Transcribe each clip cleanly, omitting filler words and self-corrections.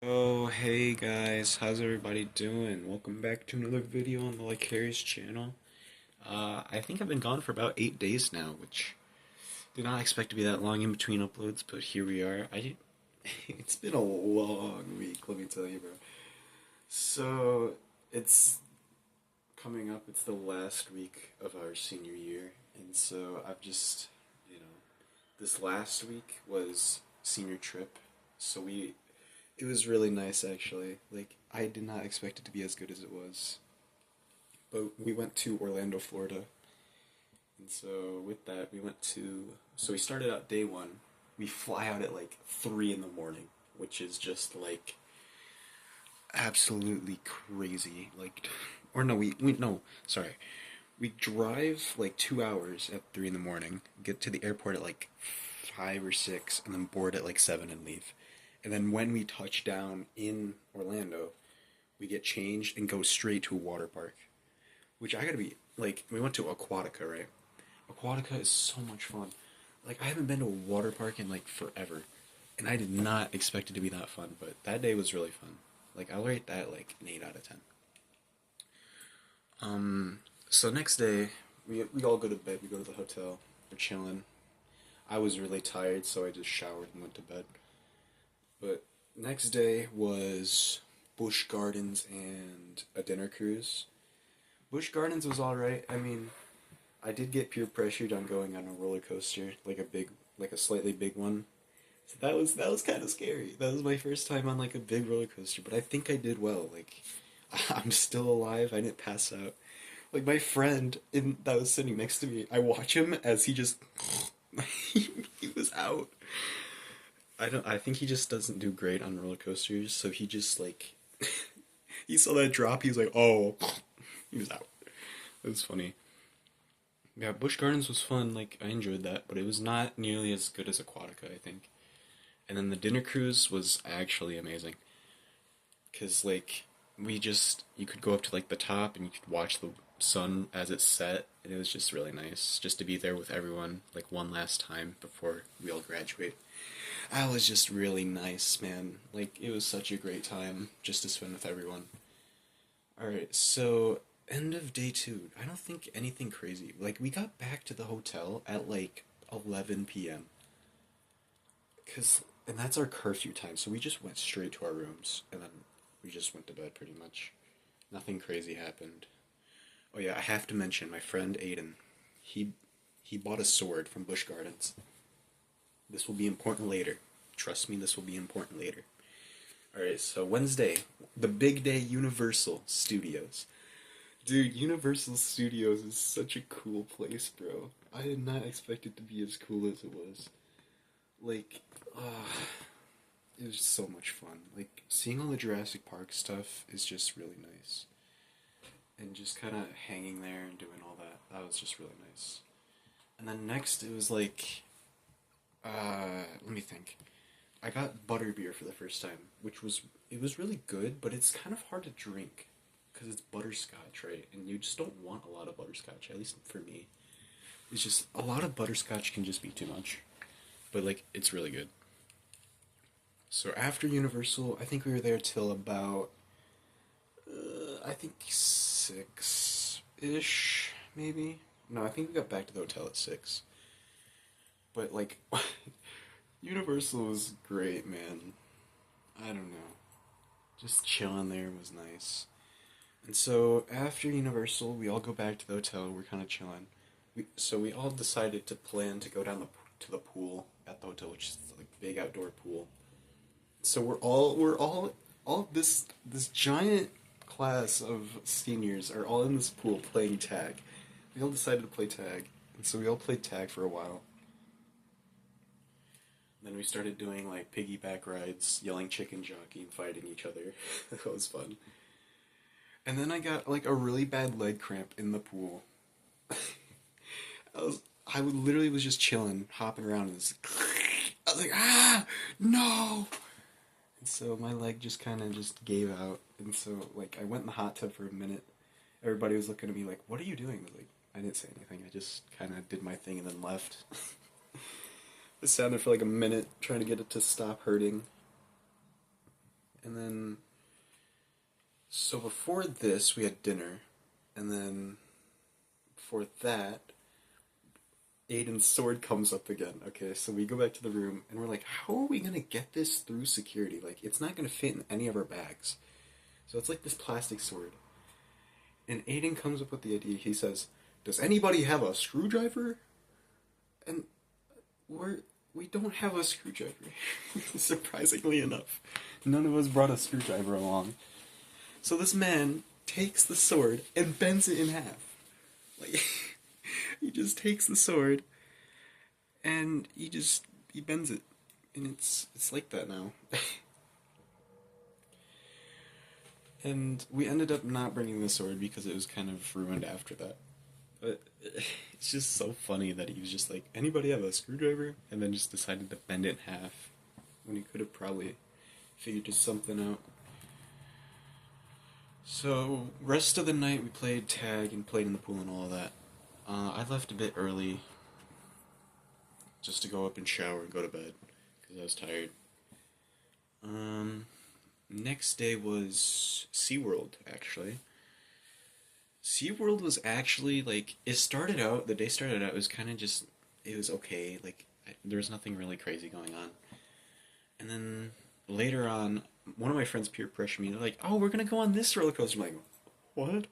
Oh, hey guys, how's everybody doing? Welcome back to another video on the Like Harry's channel. I think I've been gone for about 8 days now, which did not expect to be that long in between uploads, but here we are. It's been a long week, let me tell you, bro. So, it's coming up, it's the last week of our senior year, and so I've just, you know, this last week was senior trip, so it was really nice actually. Like I did not expect it to be as good as it was. But we went to Orlando, Florida. And so with that, we started out day 1. We fly out at like 3 in the morning, which is just like absolutely crazy. Like or no, we no, sorry. We drive like 2 hours at 3 in the morning, get to the airport at like 5 or 6 and then board at like 7 and leave. And then when we touch down in Orlando, we get changed and go straight to a water park. Which I gotta be like, we went to Aquatica, right? Aquatica is so much fun. Like I haven't been to a water park in like forever, and I did not expect it to be that fun. But that day was really fun. Like I'll rate that like an 8 out of 10. So next day we all go to bed. We go to the hotel. We're chilling. I was really tired, so I just showered and went to bed. But next day was Busch Gardens and a dinner cruise. Busch Gardens was all right. I mean, I did get peer pressured on going on a roller coaster, like a slightly big one. So that was kind of scary. That was my first time on like a big roller coaster, but I think I did well. Like, I'm still alive. I didn't pass out. Like my friend that was sitting next to me, I watch him as he just he was out. I think he just doesn't do great on roller coasters, so he just like he saw that drop, he was like, "Oh." He was out. It was funny. Yeah, Busch Gardens was fun. Like I enjoyed that, but it was not nearly as good as Aquatica, I think. And then the dinner cruise was actually amazing because like you could go up to like the top and you could watch the sun as it set, and it was just really nice just to be there with everyone like one last time before we all graduate. That was just really nice, man. Like it was such a great time just to spend with everyone. All right, so end of day 2. I don't think anything crazy. Like we got back to the hotel at like 11 p.m. And that's our curfew time. So we just went straight to our rooms and then we just went to bed pretty much. Nothing crazy happened. Oh yeah, I have to mention my friend Aiden. He he bought a sword from Busch Gardens. This will be important later. Trust me, this will be important later. All right, so Wednesday, the big day, Universal Studios. Dude, Universal Studios is such a cool place, bro. I did not expect it to be as cool as it was. Like, it was so much fun. Like, seeing all the Jurassic Park stuff is just really nice. And just kind of hanging there and doing all that, that was just really nice. And then next, it was like, let me think. I got butterbeer for the first time, it was really good, but it's kind of hard to drink because it's butterscotch, right? And you just don't want a lot of butterscotch, at least for me. It's just a lot of butterscotch can just be too much, but like it's really good. So after Universal, I think we were there till about I think 6 ish, maybe. No, I think we got back to the hotel at 6. But like, Universal was great, man. I don't know. Just chilling there was nice. And so after Universal, we all go back to the hotel. We're kind of chilling. So we all decided to plan to go down to the pool at the hotel, which is like big outdoor pool. So all this giant class of seniors are all in this pool playing tag. We all decided to play tag, and so we all played tag for a while. Then we started doing like piggyback rides, yelling chicken jockey, and fighting each other. That was fun. And then I got like a really bad leg cramp in the pool. I literally was just chilling, hopping around, and I was like, no! And so my leg just kind of just gave out, and so like I went in the hot tub for a minute. Everybody was looking at me like, "What are you doing?" I was like, I didn't say anything. I just kind of did my thing and then left. I sat there for like a minute trying to get it to stop hurting. And then, so before this, we had dinner. And then, before that, Aiden's sword comes up again. Okay, so we go back to the room, and we're like, how are we gonna get this through security? Like, it's not gonna fit in any of our bags. So it's like this plastic sword. And Aiden comes up with the idea. He says, "Does anybody have a screwdriver?" And we don't have a screwdriver. Surprisingly enough, none of us brought a screwdriver along. So this man takes the sword and bends it in half. Like he just takes the sword and he bends it, and it's like that now. And we ended up not bringing the sword because it was kind of ruined after that. But it's just so funny that he was just like, anybody have a screwdriver? And then just decided to bend it in half when he could have probably figured just something out. So, rest of the night we played tag and played in the pool and all of that. I left a bit early just to go up and shower and go to bed because I was tired. Next day was SeaWorld, actually. SeaWorld was actually, like, the day started out, it was kind of just, it was okay, like, there was nothing really crazy going on. And then, later on, one of my friends peer pressured me, they're like, oh, we're gonna go on this roller coaster. I'm like, what?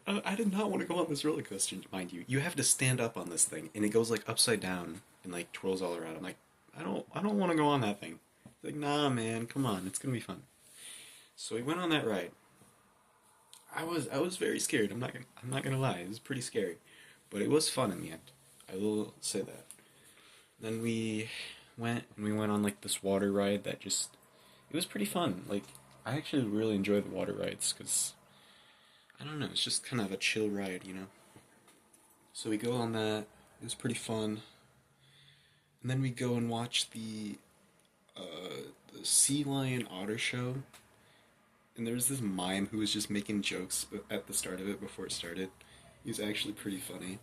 I did not want to go on this roller coaster, mind you. You have to stand up on this thing, and it goes, like, upside down, and, like, twirls all around. I'm like, I don't want to go on that thing. Like, nah, man, come on, it's gonna be fun. So we went on that ride. I was very scared. I'm not gonna lie. It was pretty scary, but it was fun in the end. I will say that. Then we went on like this water ride that just it was pretty fun. Like I actually really enjoy the water rides because I don't know. It's just kind of a chill ride, you know. So we go on that. It was pretty fun. And then we go and watch the sea lion otter show. And there was this mime who was just making jokes at the start of it before it started. He was actually pretty funny.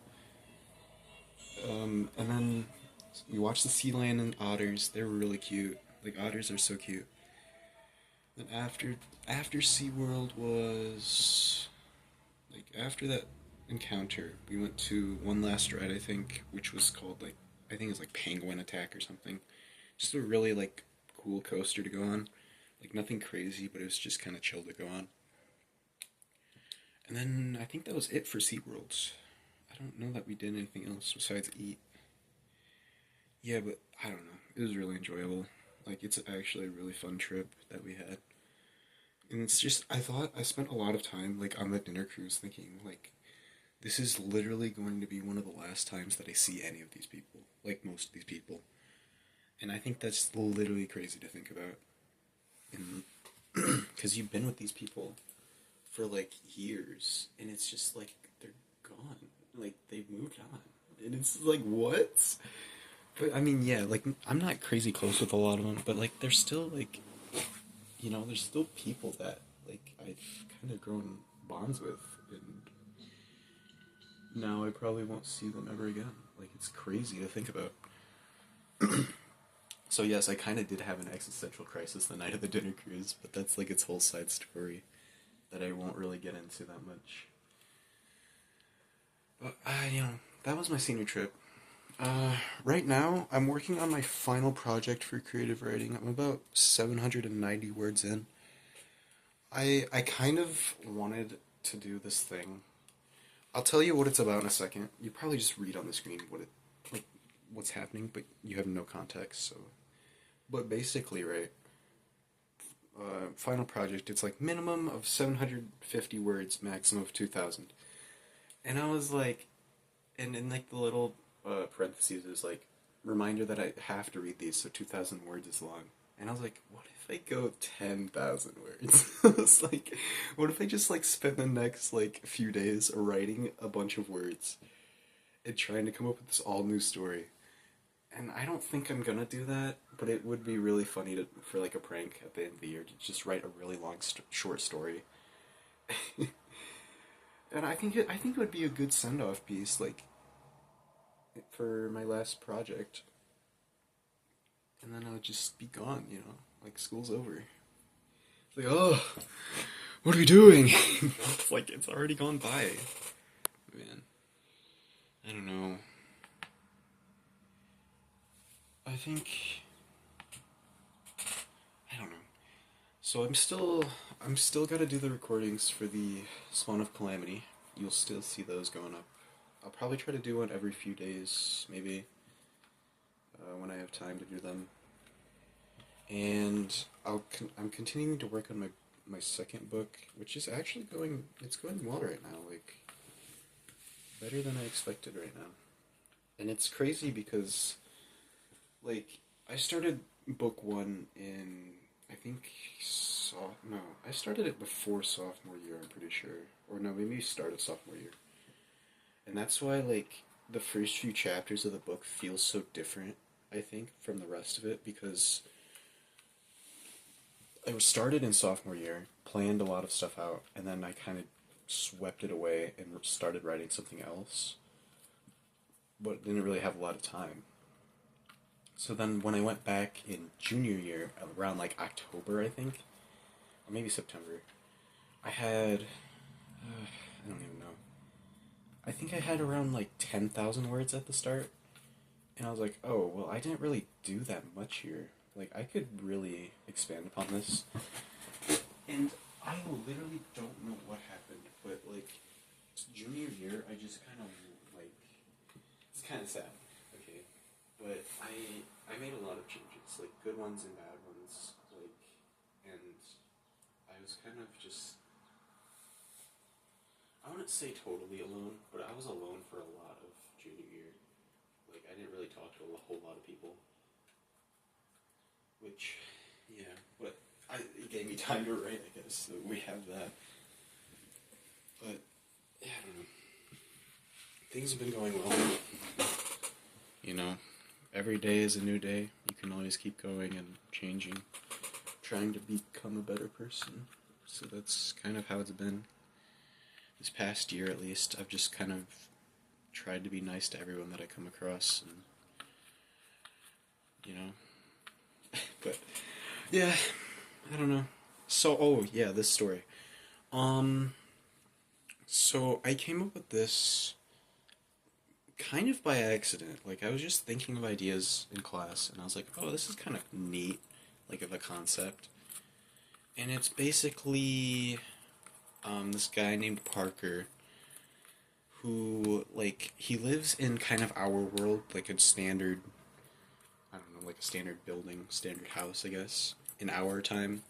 And then we watched the sea lion and otters. They were really cute. Like otters are so cute. Then after SeaWorld was like after that encounter, we went to one last ride I think, which was called like I think it was like Penguin Attack or something. Just a really like cool coaster to go on. Like nothing crazy, but it was just kind of chill to go on. And then I think that was it for SeaWorlds. I don't know that we did anything else besides eat. Yeah, but I don't know. It was really enjoyable. Like it's actually a really fun trip that we had. And it's just I thought I spent a lot of time like on the dinner cruise thinking like this is literally going to be one of the last times that I see any of these people, like most of these people. And I think that's literally crazy to think about. And because you've been with these people for like years, and it's just like they're gone, like they've moved on, and it's like what? But I mean, yeah, like I'm not crazy close with a lot of them, but like they're still like, you know, there's still people that like I've kind of grown bonds with, and now I probably won't see them ever again. Like it's crazy to think about. So yes, I kind of did have an existential crisis the night of the dinner cruise, but that's like its whole side story that I won't really get into that much. But you know, that was my senior trip. Right now, I'm working on my final project for creative writing. I'm about 790 words in. I kind of wanted to do this thing. I'll tell you what it's about in a second. You probably just read on the screen like what's happening, but you have no context. So, but basically, right. Final project. It's like minimum of 750 words, maximum of 2,000. And I was like, and in like the little parentheses is like reminder that I have to read these, so 2,000 words is long. And I was like, what if I go 10,000 words? It's like, what if I just like spend the next like few days writing a bunch of words and trying to come up with this all new story? And I don't think I'm gonna do that, but it would be really funny for like a prank at the end of the year to just write a really long short story. And I think it would be a good send off piece, like for my last project. And then I would just be gone, you know, like school's over. Like, oh, what are we doing? It's like, it's already gone by. Man, I don't know. I think, I don't know. So I'm still gotta do the recordings for the Spawn of Calamity. You'll still see those going up. I'll probably try to do one every few days, maybe, when I have time to do them. And I'm continuing to work on my second book, which is actually it's going well right now, like, better than I expected right now. And it's crazy because, like, I started book one in, I think, no, I started it before sophomore year, I'm pretty sure. Or no, maybe started sophomore year. And that's why, like, the first few chapters of the book feel so different, I think, from the rest of it, because I started in sophomore year, planned a lot of stuff out, and then I kind of swept it away and started writing something else, but didn't really have a lot of time. So then when I went back in junior year, around like October, I think, or maybe September, I had, I don't even know, I think I had around like 10,000 words at the start, and I was like, oh, well, I didn't really do that much here. Like, I could really expand upon this. And I literally don't know what happened, but, like, junior year, I just kind of, like, it's kind of sad, okay? But I made a lot of changes, like, good ones and bad ones, like, and I was kind of just, I wouldn't say totally alone, but I was alone for a lot of junior year. Like, I didn't really talk to a whole lot of people. Which, yeah, but it gave me time to write, I guess, so we have that. But, yeah, I don't know. Things have been going well. You know, every day is a new day. You can always keep going and changing, trying to become a better person. So that's kind of how it's been. This past year, at least, I've just kind of tried to be nice to everyone that I come across, and, you know. But, yeah, I don't know. So, oh, yeah, this story. So I came up with this kind of by accident. Like, I was just thinking of ideas in class, and I was like, oh, this is kind of neat, like, of a concept. And it's basically, this guy named Parker, who, like, he lives in kind of our world, like a standard, I don't know, like a standard building, standard house, I guess, in our time.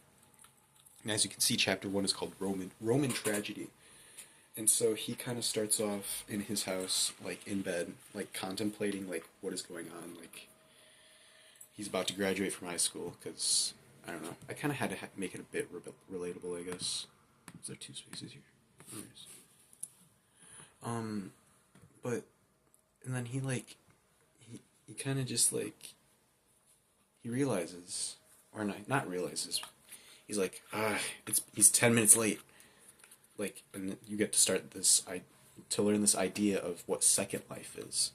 And as you can see, chapter 1 is called Roman Tragedy. And so he kind of starts off in his house, like, in bed, like, contemplating, like, what is going on, like, he's about to graduate from high school, because, I don't know, I kind of had to make it a bit relatable, I guess. Is there 2 spaces here? Anyways. But, and then he, like, he kind of just, like, he realizes, or not realizes, he's like, he's 10 minutes late. Like, and you get to start to learn this idea of what Second Life is.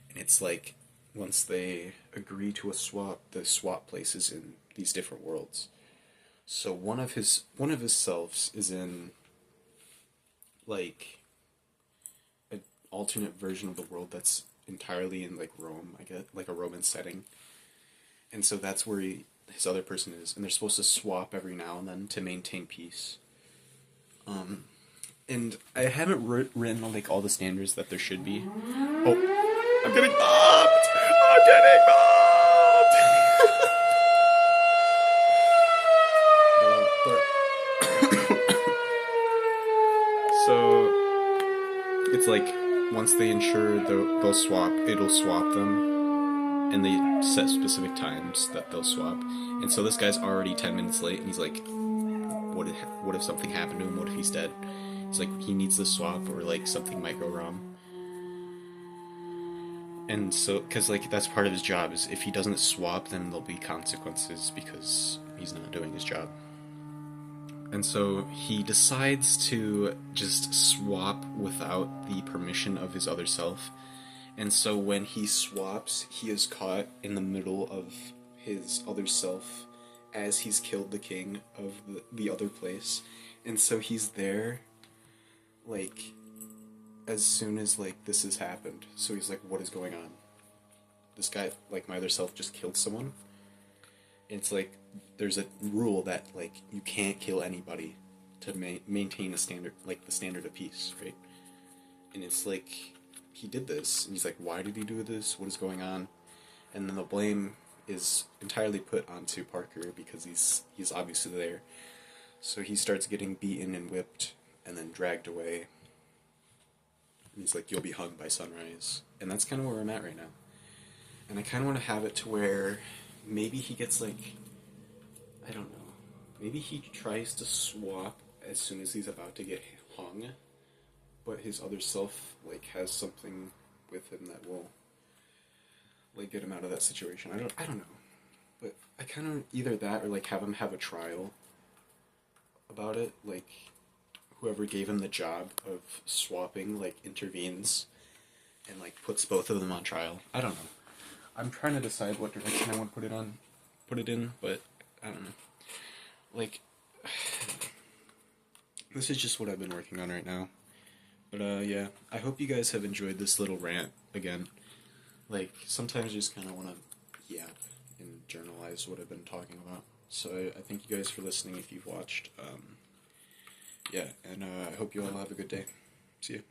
And it's like, once they agree to a swap, they swap places in these different worlds. So one of his selves is in, like, an alternate version of the world that's entirely in, like, Rome, I guess, like a Roman setting. And so that's where his other person is, and they're supposed to swap every now and then to maintain peace. And I haven't written, like, all the standards that there should be. Oh, I'm getting bombed! I'm getting bombed! So, it's like, once they ensure they'll swap, it'll swap them, and they set specific times that they'll swap. And so this guy's already 10 minutes late, and he's like, what if something happened to him? What if he's dead? He's like, he needs to swap, or, like, something might go wrong. And so, because, like, that's part of his job, is if he doesn't swap, then there'll be consequences because he's not doing his job. And so he decides to just swap without the permission of his other self. And so when he swaps, he is caught in the middle of his other self as he's killed the king of the other place. And so he's there, like, as soon as, like, this has happened. So he's like, what is going on? This guy, like, my other self just killed someone. And it's like, there's a rule that, like, you can't kill anybody to maintain a standard, like, the standard of peace, right? And it's like, he did this, and he's like, why did he do this? What is going on? And then the blame is entirely put onto Parker because he's obviously there. So he starts getting beaten and whipped and then dragged away. And he's like, you'll be hung by sunrise. And that's kind of where I'm at right now. And I kind of want to have it to where maybe he gets, like, I don't know, maybe he tries to swap as soon as he's about to get hung, but his other self, like, has something with him that will, like, get him out of that situation. I don't know. But I kind of, either that or, like, have him have a trial about it. Like, whoever gave him the job of swapping, like, intervenes and, like, puts both of them on trial. I don't know. I'm trying to decide what direction I want to put it in, but I don't know. Like, this is just what I've been working on right now. But, yeah, I hope you guys have enjoyed this little rant again. Like, sometimes I just kind of want to yap and journalize what I've been talking about. So I thank you guys for listening if you've watched. Yeah, and I hope you all have a good day. See you.